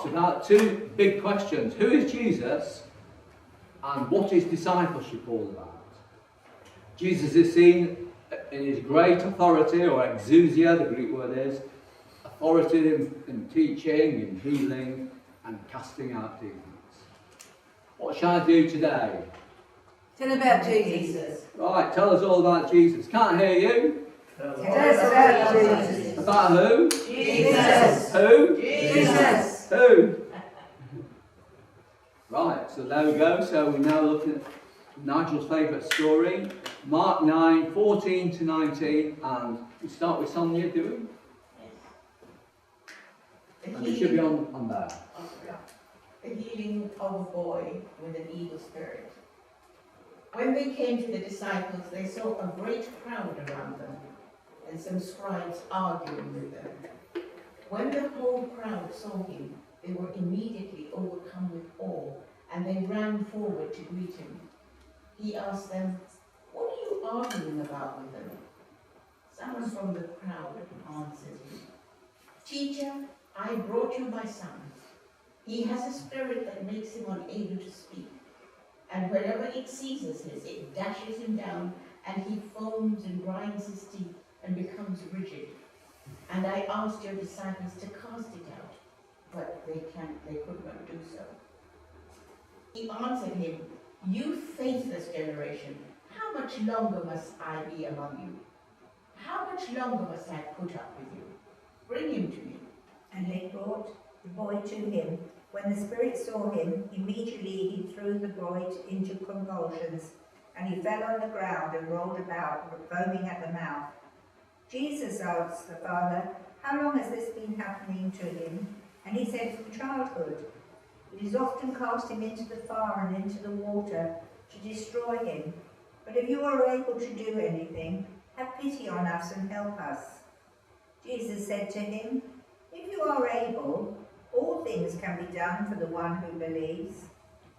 talked about two big questions. Who is Jesus? And what is discipleship all about? Jesus is seen in his great authority, or exousia, the Greek word is, authority in teaching, in healing, and casting out demons. What shall I do today? Tell about Jesus. Right, tell us all about Jesus. Can't hear you. Tell us about Jesus. About who? Jesus. Who? Jesus. Who? Right, so there we go. So we're now looking at Nigel's favourite story, Mark 9, 14 to 19, and we start with Sonia, do we? And it should be on there. The healing of a boy with an evil spirit. When they came to the disciples, they saw a great crowd around them, and some scribes arguing with them. When the whole crowd saw him, they were immediately overcome with awe, and they ran forward to greet him. He asked them, "What are you arguing about with them?" Someone from the crowd answered him, "Teacher, I brought you my son. He has a spirit that makes him unable to speak. And whenever it seizes him, it dashes him down, and he foams and grinds his teeth and becomes rigid. And I asked your disciples to cast it out, but they could not do so." He answered him, "You faithless generation, how much longer must I be among you? How much longer must I put up with you? Bring him to me." And they brought the boy to him. When the spirit saw him, immediately he threw the boy into convulsions, and he fell on the ground and rolled about, foaming at the mouth. Jesus asked the father, "How long has this been happening to him?" And he said, "From childhood. It has often cast him into the fire and into the water to destroy him. But if you are able to do anything, have pity on us and help us." Jesus said to him, "If you are able, all things can be done for the one who believes."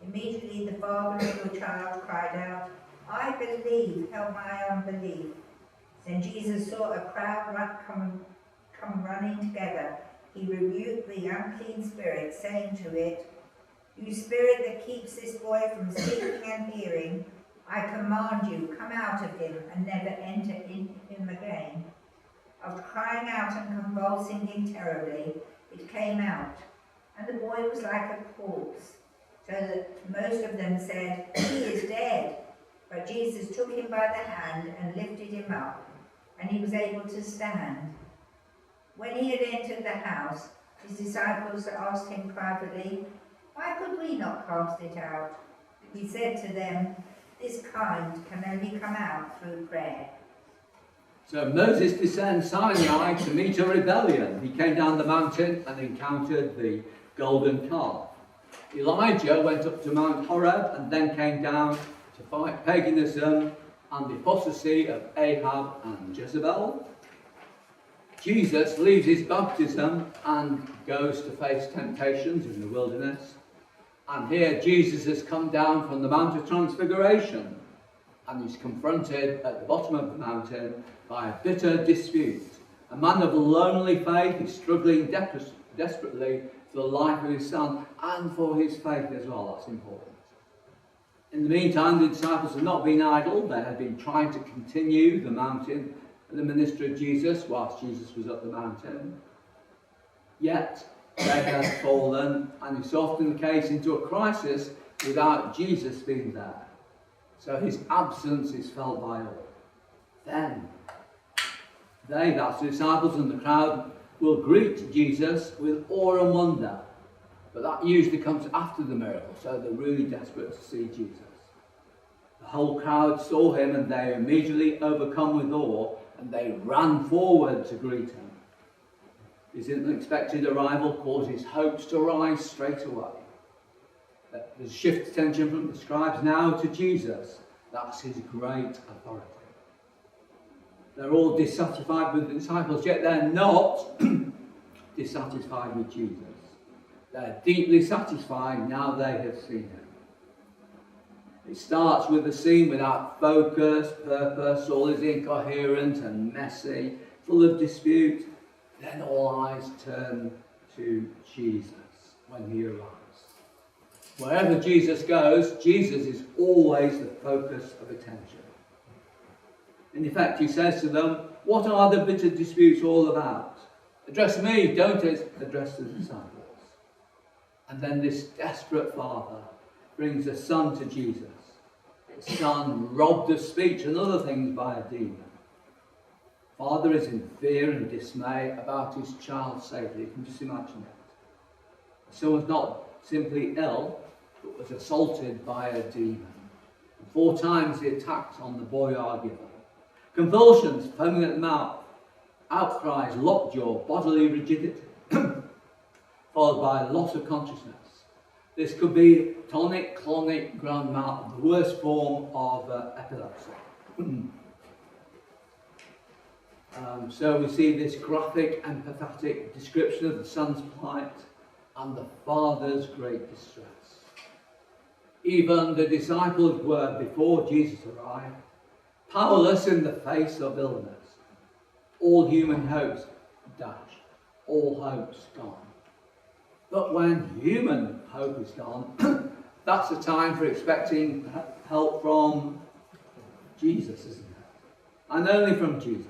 Immediately the father of the child cried out, "I believe, help my unbelief." Then Jesus saw a crowd come running together. He rebuked the unclean spirit, saying to it, "You spirit that keeps this boy from speaking and hearing, I command you, come out of him and never enter in him again." After crying out and convulsing him terribly, it came out, and the boy was like a corpse, so that most of them said, "He is dead." But Jesus took him by the hand and lifted him up, and he was able to stand. When he had entered the house, his disciples asked him privately, "Why could we not cast it out?" He said to them, "This kind can only come out through prayer." So Moses descends Sinai to meet a rebellion. He came down the mountain and encountered the golden calf. Elijah went up to Mount Horeb and then came down to fight paganism and the apostasy of Ahab and Jezebel. Jesus leaves his baptism and goes to face temptations in the wilderness. And here Jesus has come down from the Mount of Transfiguration, and he's confronted at the bottom of the mountain by a bitter dispute. A man of lonely faith is struggling desperately for the life of his son and for his faith as well. That's important. In the meantime, the disciples have not been idle. They have been trying to continue the mountain and the ministry of Jesus whilst Jesus was up the mountain. Yet they have fallen, and it's often the case, into a crisis without Jesus being there. So his absence is felt by all. Then they, that's the disciples and the crowd, will greet Jesus with awe and wonder. But that usually comes after the miracle, so they're really desperate to see Jesus. The whole crowd saw him and they were immediately overcome with awe, and they ran forward to greet him. His unexpected arrival causes hopes to rise straight away. There's a shift of attention from the scribes now to Jesus. That's his great authority. They're all dissatisfied with the disciples, yet they're not dissatisfied with Jesus. They're deeply satisfied now they have seen him. It starts with a scene without focus, purpose, all is incoherent and messy, full of dispute. Then all eyes turn to Jesus. when he arrives. Wherever Jesus goes, Jesus is always the focus of attention. In effect, he says to them, what are the bitter disputes all about? Address me, don't address the disciples. And then this desperate father brings a son to Jesus. His son robbed of speech and other things by a demon. Father is in fear and dismay about his child's safety. You can just imagine it. The son was not simply ill, but was assaulted by a demon. And 4 times the attacks on the boy are given. Convulsions, foaming at the mouth, outcries, lockjaw, bodily rigidity, followed by loss of consciousness. This could be tonic, clonic, grand mal, the worst form of epilepsy. So we see this graphic, empathetic description of the son's plight and the father's great distress. Even the disciples were, before Jesus arrived, powerless in the face of illness. All human hopes dashed, all hopes gone. But when human hope is gone, that's the time for expecting help from Jesus, isn't it? And only from Jesus.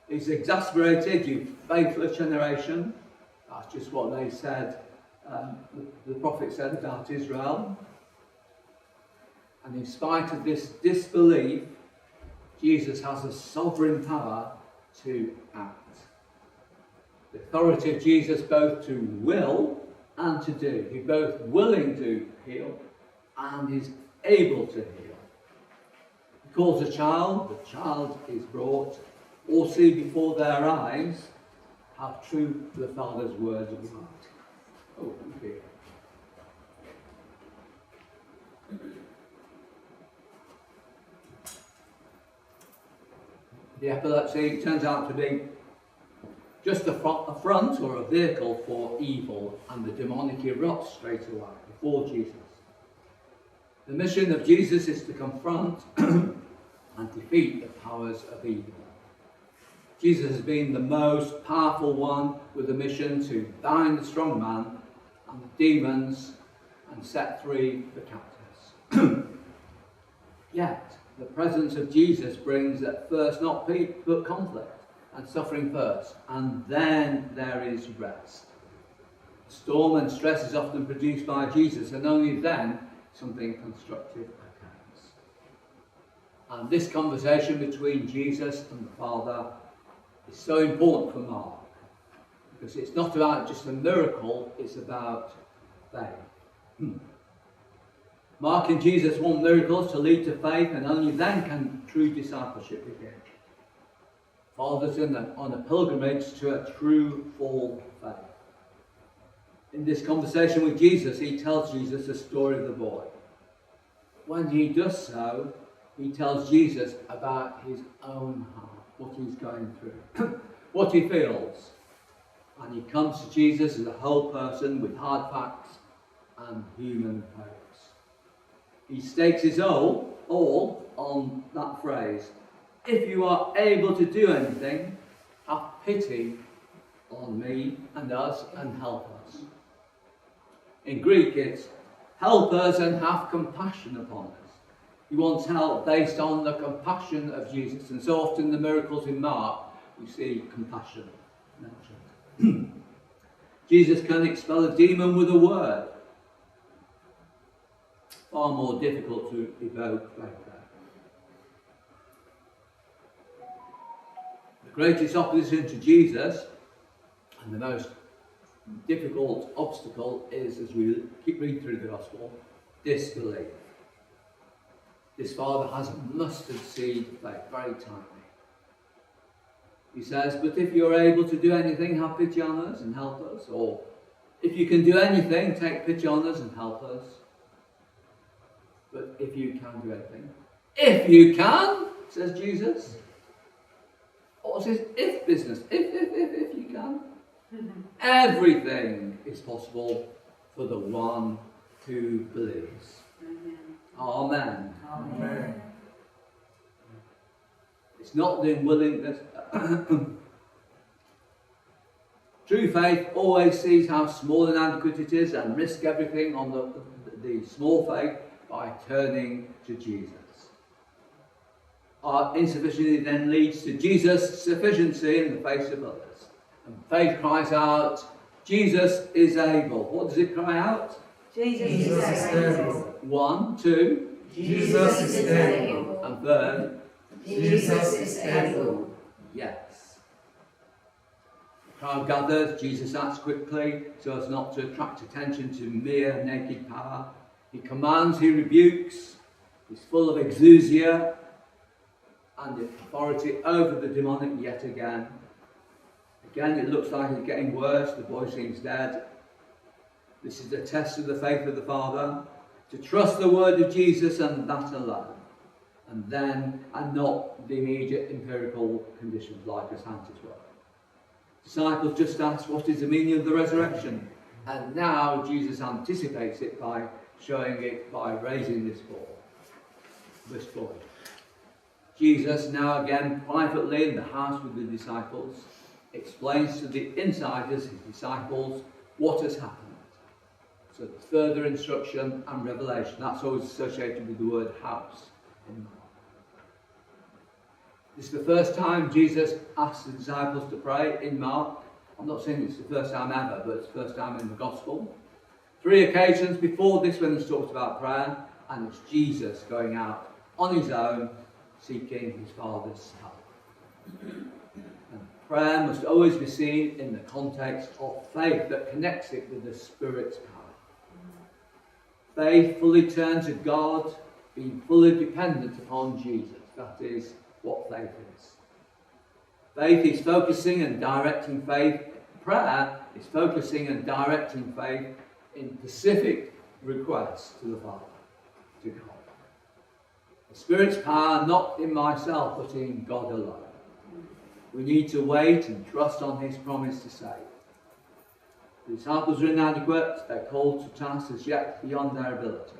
He's exasperated, you faithless generation. That's just what they said, the prophet said about Israel. And in spite of this disbelief, Jesus has a sovereign power to act. The authority of Jesus both to will and to do. He's both willing to heal and is able to heal. He calls a child, the child is brought. All see before their eyes how true the Father's words are. Oh, thank you. The epilepsy turns out to be just a front or a vehicle for evil, and the demonic erupts straight away before Jesus. The mission of Jesus is to confront and defeat the powers of evil. Jesus has been the most powerful one with a mission to bind the strong man and the demons and set free the captives. Yet, the presence of Jesus brings at first not peace but conflict and suffering first, and then there is rest. Storm and stress is often produced by Jesus, and only then something constructive occurs. And this conversation between Jesus and the Father is so important for Mark, because it's not about just a miracle, it's about faith. Mark and Jesus want miracles to lead to faith, and only then can true discipleship begin. Father's on a pilgrimage to a true full faith. In this conversation with Jesus, he tells Jesus the story of the boy. When he does so, he tells Jesus about his own heart, what he's going through, what he feels. And he comes to Jesus as a whole person with hard facts and human hopes. He stakes his all on that phrase. If you are able to do anything, have pity on me and us and help us. In Greek, it's help us and have compassion upon us. He wants help based on the compassion of Jesus. And so often in the miracles in Mark, we see compassion mentioned. Jesus can expel a demon with a word. Far more difficult to evoke like that. The greatest opposition to Jesus, and the most difficult obstacle, is, as we keep reading through the Gospel, disbelief. This father has a mustard seed faith, very tiny. He says, but if you're able to do anything, have pity on us and help us. Or, if you can do anything, take pity on us and help us. But if you can do anything, if you can, says Jesus. What's his if business? If you can. Everything is possible for the one who believes. Amen. Amen. It's not the unwillingness. True faith always sees how small and inadequate it is and risk everything on the small faith by turning to Jesus. Our insufficiency then leads to Jesus' sufficiency in the face of others. And faith cries out, Jesus is able. What does it cry out? Jesus is able. 1, 2, Jesus is able. and third, Jesus is able. yes. The crowd gathers, Jesus acts quickly so as not to attract attention to mere naked power. He commands, he rebukes, he's full of exousia and authority over the demonic yet again. Again, it looks like it's getting worse, the boy seems dead. This is a test of the faith of the Father, to trust the word of Jesus and that alone, and not the immediate empirical conditions like as Santa's were. Disciples just asked, what is the meaning of the resurrection? And now Jesus anticipates it by showing it by raising this boy. Jesus, now again privately in the house with the disciples, explains to the insiders, his disciples, what has happened. So further instruction and revelation. That's always associated with the word house in Mark. This is the first time Jesus asked the disciples to pray in Mark. I'm not saying it's the first time ever, but it's the first time in the Gospel. 3 occasions before this when he's talked about prayer, and it's Jesus going out on his own, seeking his Father's help. And prayer must always be seen in the context of faith that connects it with the Spirit's power. Faith fully turned to God, being fully dependent upon Jesus. That is what faith is. Faith is focusing and directing faith. Prayer is focusing and directing faith in specific requests to the Father, to God. The Spirit's power not in myself, but in God alone. We need to wait and trust on his promise to save. The disciples are inadequate, they're called to tasks as yet beyond their ability.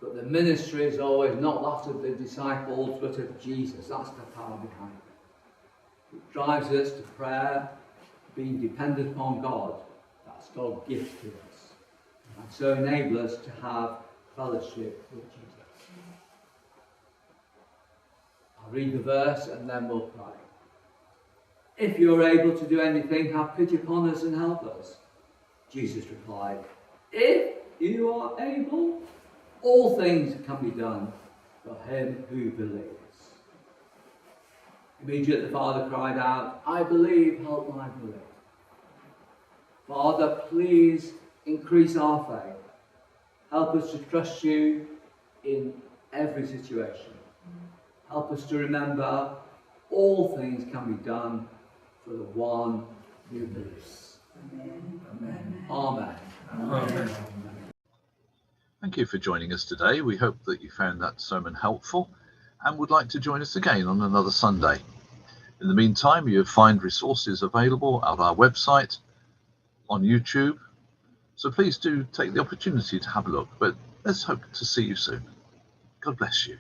But the ministry is always not that of the disciples, but of Jesus. That's the power behind it. It drives us to prayer, being dependent upon God. That's God's gift to us. And so enable us to have fellowship with Jesus. I'll read the verse and then we'll pray. If you're able to do anything, have pity upon us and help us. Jesus replied, if you are able, all things can be done for him who believes. Immediately the Father cried out, I believe, help my belief. Father, please increase our faith. Help us to trust you in every situation. Help us to remember all things can be done for the one who believes. Amen. Amen. Amen. Thank you for joining us today. We hope that you found that sermon helpful and would like to join us again on another Sunday. In the meantime, you'll find resources available at our website, on YouTube, so please do take the opportunity to have a look, but let's hope to see you soon. God bless you.